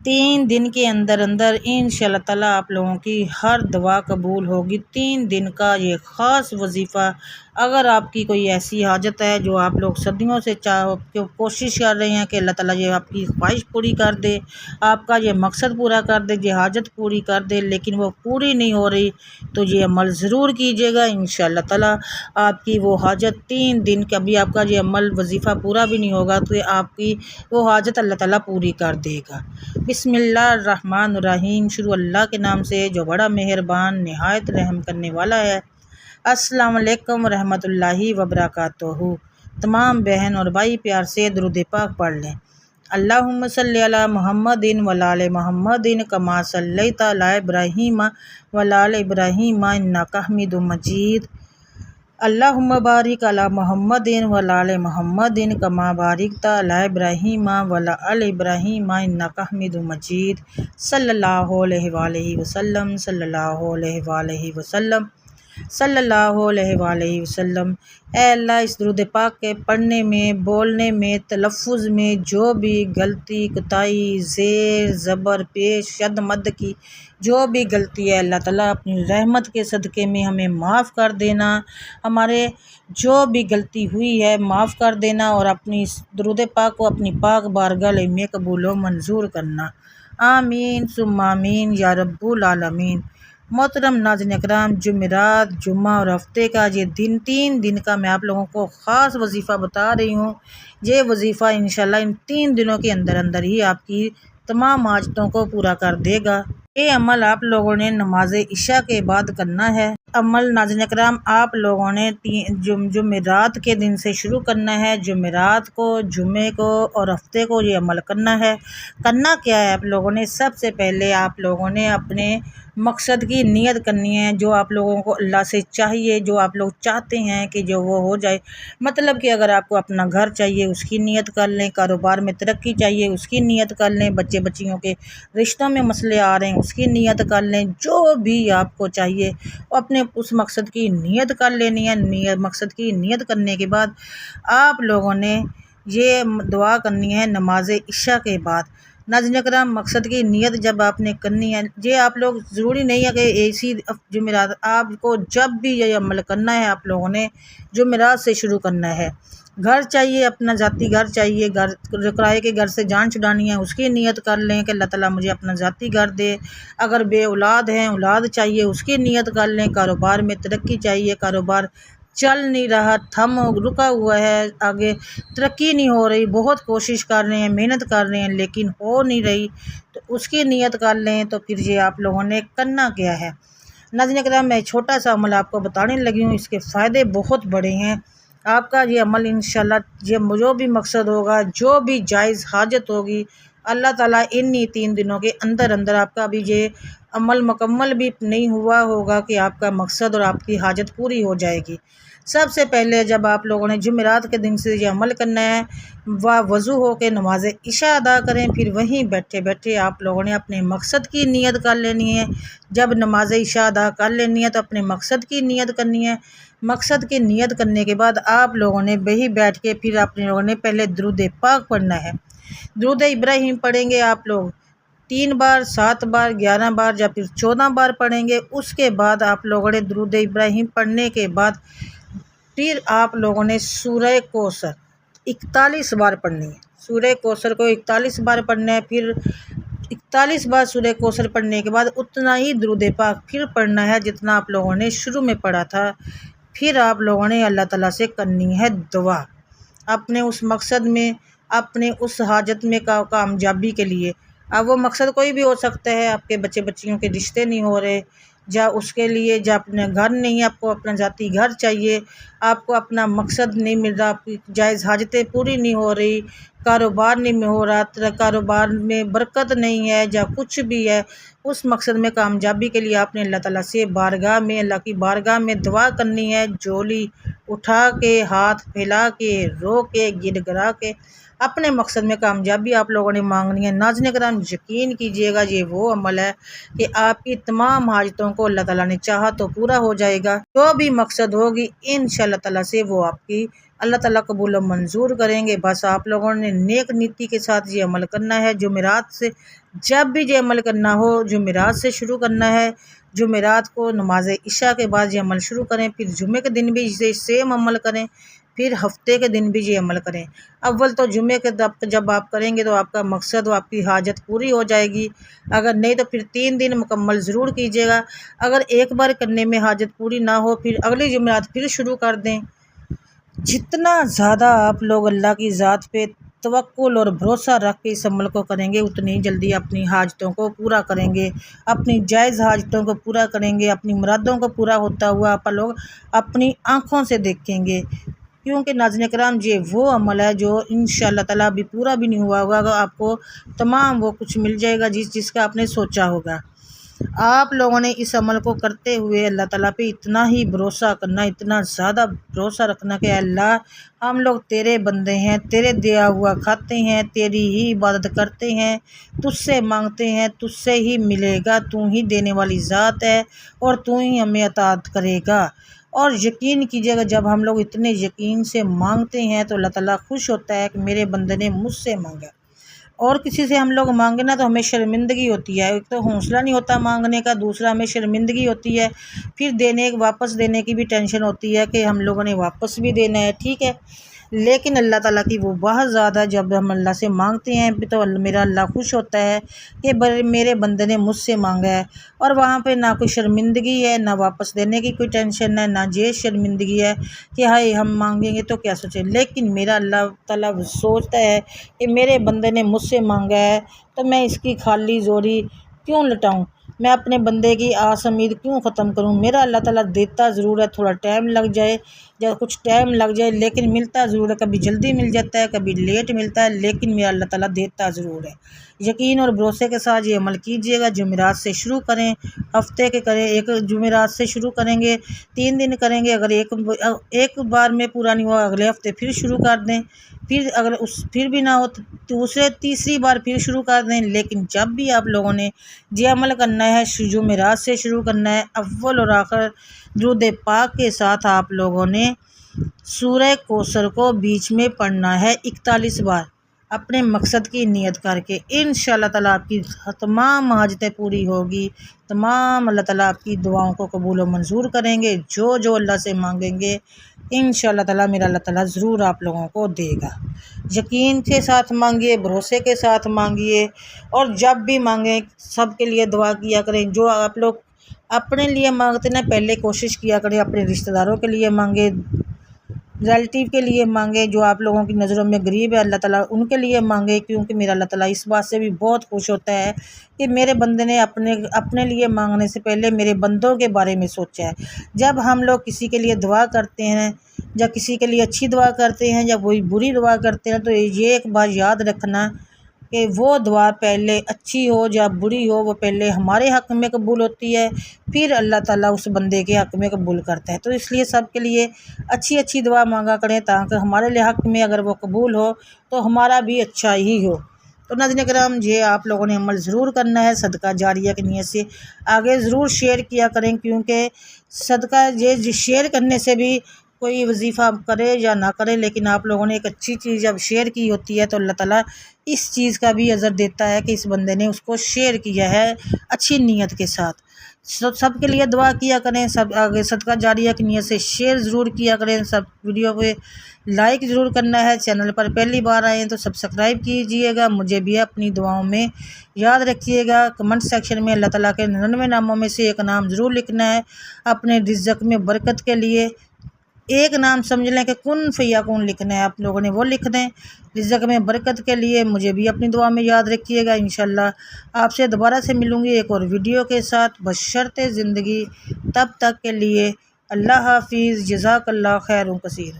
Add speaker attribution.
Speaker 1: 3 دن کے اندر اندر انشاءاللہ تعالیٰ آپ لوگوں کی ہر دعا قبول ہوگی۔ 3 دن کا یہ خاص وظیفہ، اگر آپ کی کوئی ایسی حاجت ہے جو آپ لوگ صدیوں سے کوشش کر رہے ہیں کہ اللہ تعالیٰ یہ آپ کی خواہش پوری کر دے، آپ کا یہ مقصد پورا کر دے، یہ حاجت پوری کر دے، لیکن وہ پوری نہیں ہو رہی، تو یہ عمل ضرور کیجیے گا۔ انشاءاللہ تعالیٰ آپ کی وہ حاجت 3 دن کبھی آپ کا یہ عمل وظیفہ پورا بھی نہیں ہوگا تو یہ آپ کی وہ حاجت اللہ تعالیٰ پوری کر دے گا۔ بسم اللہ الرحمن الرحیم، شروع اللہ کے نام سے جو بڑا مہربان نہایت رحم کرنے والا ہے۔ السلام علیکم ورحمۃ اللہ وبرکاتہ۔ تمام بہن اور بھائی پیار سے درود پاک پڑھ لیں۔ اللہم صلی علی محمد وعلی آل محمد کما صلیت علی ابراہیم وعلی آل ابراہیم انک حمید مجید۔ اللہم بارک علی محمد وعلی آل محمد کما بارکت علی ابراہیم وعلی آل ابراہیم انک حمید مجید۔ صلی اللہ علیہ وآلہ وسلم، صلی اللہ علیہ وآلہ وسلم، صلی اللہ علیہ وآلہ وسلم۔ اے اللہ، اس درود پاک کے پڑھنے میں، بولنے میں، تلفظ میں جو بھی غلطی، کوتاہی، زیر زبر، پیش شد مد کی جو بھی غلطی ہے، اللہ تعالیٰ اپنی رحمت کے صدقے میں ہمیں معاف کر دینا۔ ہمارے جو بھی غلطی ہوئی ہے معاف کر دینا، اور اپنی اس درود پاک کو اپنی پاک بارگاہ میں قبول و منظور کرنا۔ آمین ثم آمین یا رب العالمین۔ محترم ناظرین اکرام، جمعرات، جمعہ اور ہفتے کا یہ 3 دن کا میں آپ لوگوں کو خاص وظیفہ بتا رہی ہوں۔ یہ وظیفہ انشاءاللہ ان 3 دنوں کے اندر اندر ہی آپ کی تمام حاجتوں کو پورا کر دے گا۔ یہ عمل آپ لوگوں نے نماز عشاء کے بعد کرنا ہے۔ عمل ناظرین اکرام آپ لوگوں نے جمعرات کے دن سے شروع کرنا ہے۔ جمعرات کو، جمعے کو اور ہفتے کو یہ عمل کرنا ہے۔ کرنا کیا ہے آپ لوگوں نے؟ سب سے پہلے آپ لوگوں نے اپنے مقصد کی نیت کرنی ہے، جو آپ لوگوں کو اللہ سے چاہیے، جو آپ لوگ چاہتے ہیں کہ جو وہ ہو جائے۔ مطلب کہ اگر آپ کو اپنا گھر چاہیے اس کی نیت کر لیں، کاروبار میں ترقی چاہیے اس کی نیت کر لیں، بچے بچیوں کے رشتوں میں مسئلے آ رہے ہیں اس کی نیت کر لیں، جو بھی آپ کو چاہیے اپنے اس مقصد کی نیت کر لینی ہے۔ مقصد کی نیت کرنے کے بعد آپ لوگوں نے یہ دعا کرنی ہے نماز عشاء کے بعد۔ ناظرین اکرام، مقصد کی نیت جب آپ نے کرنی ہے، یہ آپ لوگ ضروری نہیں ہے کہ اسی جمعرات، آپ کو جب بھی یہ عمل کرنا ہے آپ لوگوں نے جمعرات سے شروع کرنا ہے۔ گھر چاہیے، اپنا ذاتی گھر چاہیے، گھر کرائے کے گھر سے جان چھڑانی ہے اس کی نیت کر لیں کہ اللہ تعالیٰ مجھے اپنا ذاتی گھر دے۔ اگر بے اولاد ہیں، اولاد چاہیے اس کی نیت کر لیں۔ کاروبار میں ترقی چاہیے، کاروبار چل نہیں رہا، رکا ہوا ہے، آگے ترقی نہیں ہو رہی، بہت کوشش کر رہے ہیں، محنت کر رہے ہیں لیکن ہو نہیں رہی، تو اس کی نیت کر لیں۔ تو پھر یہ آپ لوگوں نے کرنا کیا ہے؟ ناظرین کرام، میں چھوٹا سا عمل آپ کو بتانے لگی ہوں، اس کے فائدے بہت بڑے ہیں۔ آپ کا یہ عمل انشاءاللہ یہ جو بھی مقصد ہوگا، جو بھی جائز حاجت ہوگی، اللہ تعالیٰ انہی 3 دنوں کے اندر اندر آپ کا بھی یہ عمل مکمل بھی نہیں ہوا ہوگا کہ آپ کا مقصد اور آپ کی حاجت پوری ہو جائے گی۔ سب سے پہلے جب آپ لوگوں نے جمعرات کے دن سے یہ عمل کرنا ہے، وضو ہو کے نماز عشاء ادا کریں، پھر وہیں بیٹھے بیٹھے آپ لوگوں نے اپنے مقصد کی نیت کر لینی ہے۔ جب نماز عشاء ادا کر لینی ہے تو اپنے مقصد کی نیت کرنی ہے۔ مقصد کی نیت کرنے کے بعد آپ لوگوں نے وہی بیٹھ کے پھر اپنے لوگوں نے پہلے درود پاک پڑھنا ہے۔ درود ابراہیم پڑھیں گے آپ لوگ 3 بار، 7 بار، 11 بار یا پھر 14 بار پڑھیں گے۔ اس کے بعد آپ لوگوں نے درود ابراہیم پڑھنے کے بعد پھر آپ لوگوں نے سورہ کوثر 41 بار پڑھنی ہے۔ سورہ کوثر کو 41 بار پڑھنا ہے۔ پھر 41 بار سورہ کوثر پڑھنے کے بعد اتنا ہی درود پاک پھر پڑھنا ہے جتنا آپ لوگوں نے شروع میں پڑھا تھا۔ پھر آپ لوگوں نے اللہ تعالیٰ سے کرنی ہے دعا، اپنے اس مقصد میں، اپنے اس حاجت میں کامیابی کے لیے۔ اب وہ مقصد کوئی بھی ہو سکتا ہے، آپ کے بچے بچیوں کے رشتے نہیں ہو رہے، جا اس کے لیے، جا اپنے گھر نہیں، آپ کو اپنا ذاتی گھر چاہیے، آپ کو اپنا مقصد نہیں مل رہا، آپ کی جائز حاجتیں پوری نہیں ہو رہی، کاروبار نہیں ہو رہا، کاروبار میں برکت نہیں ہے، یا کچھ بھی ہے، اس مقصد میں کامیابی کے لیے آپ نے اللہ تعالیٰ سے بارگاہ میں، اللہ کی بارگاہ میں دعا کرنی ہے، جھولی اٹھا کے، ہاتھ پھیلا کے، رو کے، گڑ گڑا کے اپنے مقصد میں کامیابی آپ لوگوں نے مانگنی ہے۔ ناظرین کرام، یقین کیجیے گا یہ وہ عمل ہے کہ آپ کی تمام حاجتوں کو اللہ تعالیٰ نے چاہا تو پورا ہو جائے گا۔ جو بھی مقصد ہوگی انشاءاللہ تعالیٰ سے وہ آپ کی اللہ تعالیٰ قبول و منظور کریں گے۔ بس آپ لوگوں نے نیک نیتی کے ساتھ یہ عمل کرنا ہے۔ جمعرات سے جب بھی یہ عمل کرنا ہو جمعرات سے شروع کرنا ہے، جمعرات کو نماز عشاء کے بعد یہ عمل شروع کریں، پھر جمعے کے دن بھی یہ سیم عمل کریں، پھر ہفتے کے دن بھی یہ عمل کریں۔ اول تو جمعے کے جب آپ کریں گے تو آپ کا مقصد و آپ کی حاجت پوری ہو جائے گی، اگر نہیں تو پھر 3 دن مکمل ضرور کیجیے گا۔ اگر ایک بار کرنے میں حاجت پوری نہ ہو پھر اگلی جمعرات پھر شروع کر دیں۔ جتنا زیادہ آپ لوگ اللہ کی ذات پہ توکل اور بھروسہ رکھ کے اس عمل کو کریں گے، اتنی جلدی اپنی حاجتوں کو پورا کریں گے، اپنی جائز حاجتوں کو پورا کریں گے، اپنی مرادوں کو پورا ہوتا ہوا آپ لوگ اپنی آنکھوں سے دیکھیں گے۔ کیونکہ ناظرین کرام یہ وہ عمل ہے جو انشاءاللہ تعالیٰ ابھی پورا بھی نہیں ہوا ہوگا، آپ کو تمام وہ کچھ مل جائے گا جس کا آپ نے سوچا ہوگا۔ آپ لوگوں نے اس عمل کو کرتے ہوئے اللہ تعالیٰ پہ اتنا ہی بھروسہ کرنا، اتنا زیادہ بھروسہ رکھنا کہ اللہ ہم لوگ تیرے بندے ہیں، تیرے دیا ہوا کھاتے ہیں، تیری ہی عبادت کرتے ہیں، تجھ سے مانگتے ہیں، تجھ سے ہی ملے گا، تو ہی دینے والی ذات ہے اور تو ہی ہمیں عطا کرے گا۔ اور یقین کیجیے گا جب ہم لوگ اتنے یقین سے مانگتے ہیں تو اللہ تعالیٰ خوش ہوتا ہے کہ میرے بندے نے مجھ سے مانگا۔ اور کسی سے ہم لوگ مانگیں نا تو ہمیں شرمندگی ہوتی ہے، ایک تو حوصلہ نہیں ہوتا مانگنے کا، دوسرا ہمیں شرمندگی ہوتی ہے، پھر واپس دینے کی بھی ٹینشن ہوتی ہے کہ ہم لوگوں نے واپس بھی دینا ہے، ٹھیک ہے۔ لیکن اللہ تعالیٰ کی وہ بہت زیادہ جب ہم اللہ سے مانگتے ہیں تو میرا اللہ خوش ہوتا ہے کہ میرے بندے نے مجھ سے مانگا ہے، اور وہاں پہ نہ کوئی شرمندگی ہے، نہ واپس دینے کی کوئی ٹینشن ہے، نہ یہ شرمندگی ہے کہ ہائے ہم مانگیں گے تو کیا سوچیں۔ لیکن میرا اللہ تعالیٰ سوچتا ہے کہ میرے بندے نے مجھ سے مانگا ہے تو میں اس کی خالی زوری کیوں لٹاؤں، میں اپنے بندے کی آس امید کیوں ختم کروں۔ میرا اللہ تعالیٰ دیتا ضرور ہے، تھوڑا ٹائم لگ جائے یا کچھ ٹائم لگ جائے لیکن ملتا ضرور ہے، کبھی جلدی مل جاتا ہے، کبھی لیٹ ملتا ہے، لیکن میرا اللہ تعالیٰ دیتا ضرور ہے۔ یقین اور بھروسے کے ساتھ یہ عمل کیجیے گا، جمعرات سے شروع کریں، ہفتے کے کریں، ایک جمعرات سے شروع کریں گے، 3 دن کریں گے، اگر ایک بار میں پورا نہیں ہوا اگلے ہفتے پھر شروع کر دیں، پھر بھی نہ ہو تو تیسری بار پھر شروع کر دیں۔ لیکن جب بھی آپ لوگوں نے یہ عمل کرنا ہے جمعرات سے شروع کرنا ہے، اول اور آخر درود پاک کے ساتھ آپ لوگوں نے سورہ کوثر کو بیچ میں پڑھنا ہے 41 بار، اپنے مقصد کی نیت کر کے۔ انشاءاللہ تعالیٰ آپ کی تمام حاجتیں پوری ہوگی، تمام اللہ تعالیٰ آپ کی دعاؤں کو قبول و منظور کریں گے، جو اللہ سے مانگیں گے انشاءاللہ تعالیٰ میرا اللہ تعالیٰ ضرور آپ لوگوں کو دے گا۔ یقین کے ساتھ مانگیے، بھروسے کے ساتھ مانگیے، اور جب بھی مانگیں سب کے لیے دعا کیا کریں۔ جو آپ لوگ اپنے لیے مانگتے ہیں پہلے کوشش کیا کریں اپنے رشتہ داروں کے لیے مانگیں، ریلیٹیو کے لیے مانگیں، جو آپ لوگوں کی نظروں میں غریب ہے اللہ تعالیٰ ان کے لیے مانگیں، کیونکہ میرا اللہ تعالیٰ اس بات سے بھی بہت خوش ہوتا ہے کہ میرے بندے نے اپنے لیے مانگنے سے پہلے میرے بندوں کے بارے میں سوچا ہے۔ جب ہم لوگ کسی کے لیے دعا کرتے ہیں یا کسی کے لیے اچھی دعا کرتے ہیں یا کوئی بری دعا کرتے ہیں تو یہ ایک بات یاد رکھنا کہ وہ دعا پہلے اچھی ہو یا بری ہو وہ پہلے ہمارے حق میں قبول ہوتی ہے، پھر اللہ تعالیٰ اس بندے کے حق میں قبول کرتا ہے۔ تو اس لیے سب کے لیے اچھی دعا مانگا کریں تاکہ ہمارے لیے حق میں اگر وہ قبول ہو تو ہمارا بھی اچھا ہی ہو۔ تو ناظرین کرام یہ آپ لوگوں نے عمل ضرور کرنا ہے، صدقہ جاریہ کی نیت سے آگے ضرور شیئر کیا کریں، کیونکہ صدقہ یہ شیئر کرنے سے بھی کوئی وظیفہ کرے یا نہ کرے، لیکن آپ لوگوں نے ایک اچھی چیز جب شیئر کی ہوتی ہے تو اللہ تعالیٰ اس چیز کا بھی اجر دیتا ہے کہ اس بندے نے اس کو شیئر کیا ہے اچھی نیت کے ساتھ۔ سب کے لیے دعا کیا کریں، سب آگے صدقہ جاریہ کی نیت سے شیئر ضرور کیا کریں، سب ویڈیو پہ لائک ضرور کرنا ہے، چینل پر پہلی بار آئیں تو سبسکرائب کیجئے گا، مجھے بھی اپنی دعاؤں میں یاد رکھیے گا۔ کمنٹ سیکشن میں اللہ تعالیٰ کے 99 ناموں میں سے ایک نام ضرور لکھنا ہے، اپنے رزق میں برکت کے لیے ایک نام سمجھ لیں کہ کن فیکون لکھنا ہے، آپ لوگوں نے وہ لکھ دیں رزق میں برکت کے لیے۔ مجھے بھی اپنی دعا میں یاد رکھیے گا، انشاءاللہ آپ سے دوبارہ سے ملوں گی ایک اور ویڈیو کے ساتھ بشرط زندگی، تب تک کے لیے اللہ حافظ، جزاک اللہ خیر کثیر۔